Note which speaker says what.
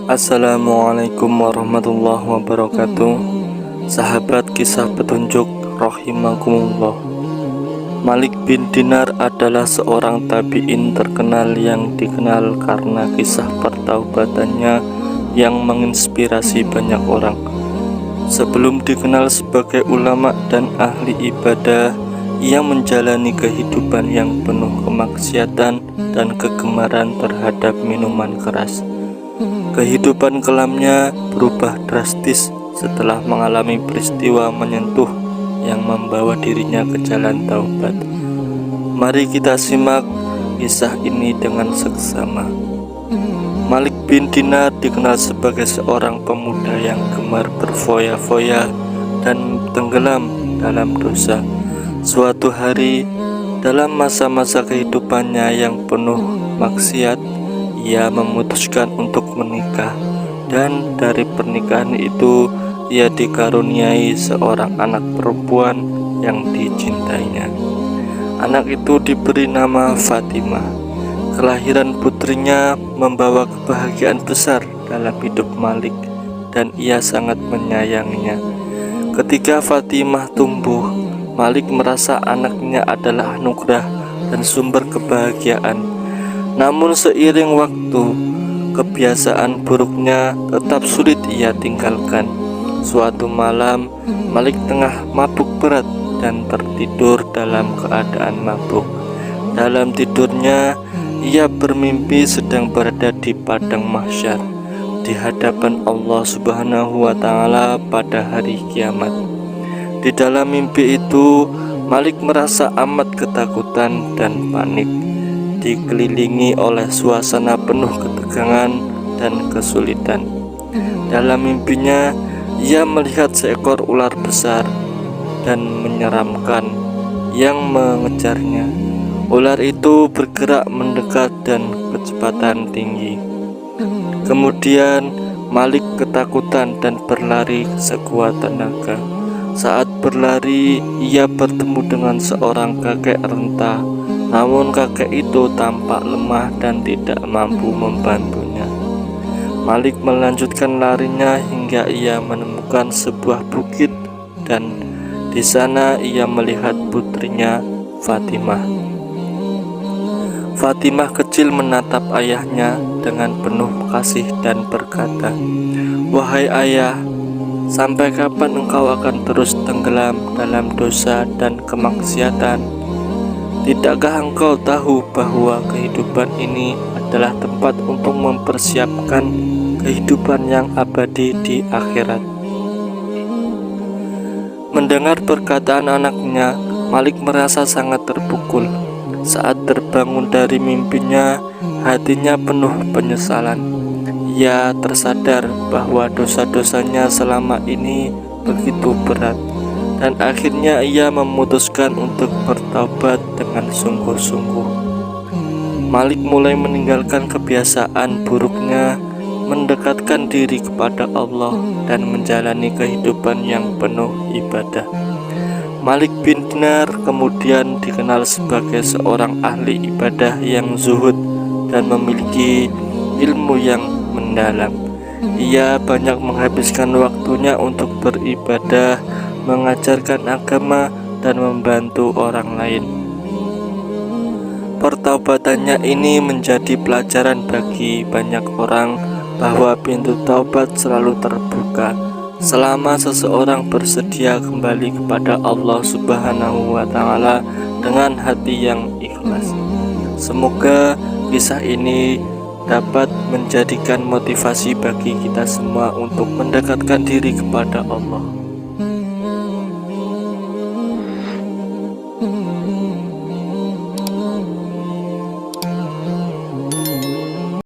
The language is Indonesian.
Speaker 1: Assalamualaikum warahmatullahi wabarakatuh. Sahabat kisah petunjuk rahimakumullah. Malik bin Dinar adalah seorang tabi'in terkenal yang dikenal karena kisah pertaubatannya yang menginspirasi banyak orang. Sebelum dikenal sebagai ulama dan ahli ibadah, ia menjalani kehidupan yang penuh kemaksiatan dan kegemaran terhadap minuman keras. Kehidupan kelamnya berubah drastis setelah mengalami peristiwa menyentuh yang membawa dirinya ke jalan taubat. Mari kita simak kisah ini dengan seksama. Malik bin Dinar dikenal sebagai seorang pemuda yang gemar berfoya-foya dan tenggelam dalam dosa. Suatu hari, dalam masa-masa kehidupannya yang penuh maksiat, ia memutuskan untuk menikah, dan dari pernikahan itu ia dikaruniai seorang anak perempuan yang dicintainya. Anak itu diberi nama Fatimah. Kelahiran putrinya membawa kebahagiaan besar dalam hidup Malik, dan ia sangat menyayanginya. Ketika Fatimah tumbuh, Malik merasa anaknya adalah anugerah dan sumber kebahagiaan. Namun seiring waktu, kebiasaan buruknya tetap sulit ia tinggalkan. Suatu malam, Malik tengah mabuk berat dan tertidur dalam keadaan mabuk. Dalam tidurnya, ia bermimpi sedang berada di padang mahsyar di hadapan Allah Subhanahu wa Ta'ala pada hari kiamat. Di dalam mimpi itu, Malik merasa amat ketakutan dan panik, dikelilingi oleh suasana penuh ketegangan dan kesulitan. Dalam mimpinya, ia melihat seekor ular besar dan menyeramkan yang mengejarnya. Ular itu bergerak mendekat dan kecepatan tinggi. Kemudian Malik ketakutan dan berlari sekuat tenaga. Saat berlari, ia bertemu dengan seorang kakek renta. Namun kakek itu tampak lemah dan tidak mampu membantunya. Malik melanjutkan larinya hingga ia menemukan sebuah bukit, dan di sana ia melihat putrinya Fatimah. Fatimah kecil menatap ayahnya dengan penuh kasih dan berkata, "Wahai ayah, sampai kapan engkau akan terus tenggelam dalam dosa dan kemaksiatan? Tidakkah engkau tahu bahwa kehidupan ini adalah tempat untuk mempersiapkan kehidupan yang abadi di akhirat?" Mendengar perkataan anaknya, Malik merasa sangat terpukul. Saat terbangun dari mimpinya, hatinya penuh penyesalan. Ia tersadar bahwa dosa-dosanya selama ini begitu berat, dan akhirnya ia memutuskan untuk bertaubat dengan sungguh-sungguh. Malik mulai meninggalkan kebiasaan buruknya, mendekatkan diri kepada Allah, dan menjalani kehidupan yang penuh ibadah. Malik bin Dinar kemudian dikenal sebagai seorang ahli ibadah yang zuhud dan memiliki ilmu yang mendalam. Ia banyak menghabiskan waktunya untuk beribadah, mengajarkan agama, dan membantu orang lain. Pertaubatannya ini menjadi pelajaran bagi banyak orang bahwa pintu taubat selalu terbuka selama seseorang bersedia kembali kepada Allah Subhanahu wa Ta'ala dengan hati yang ikhlas. Semoga kisah ini dapat menjadikan motivasi bagi kita semua untuk mendekatkan diri kepada Allah.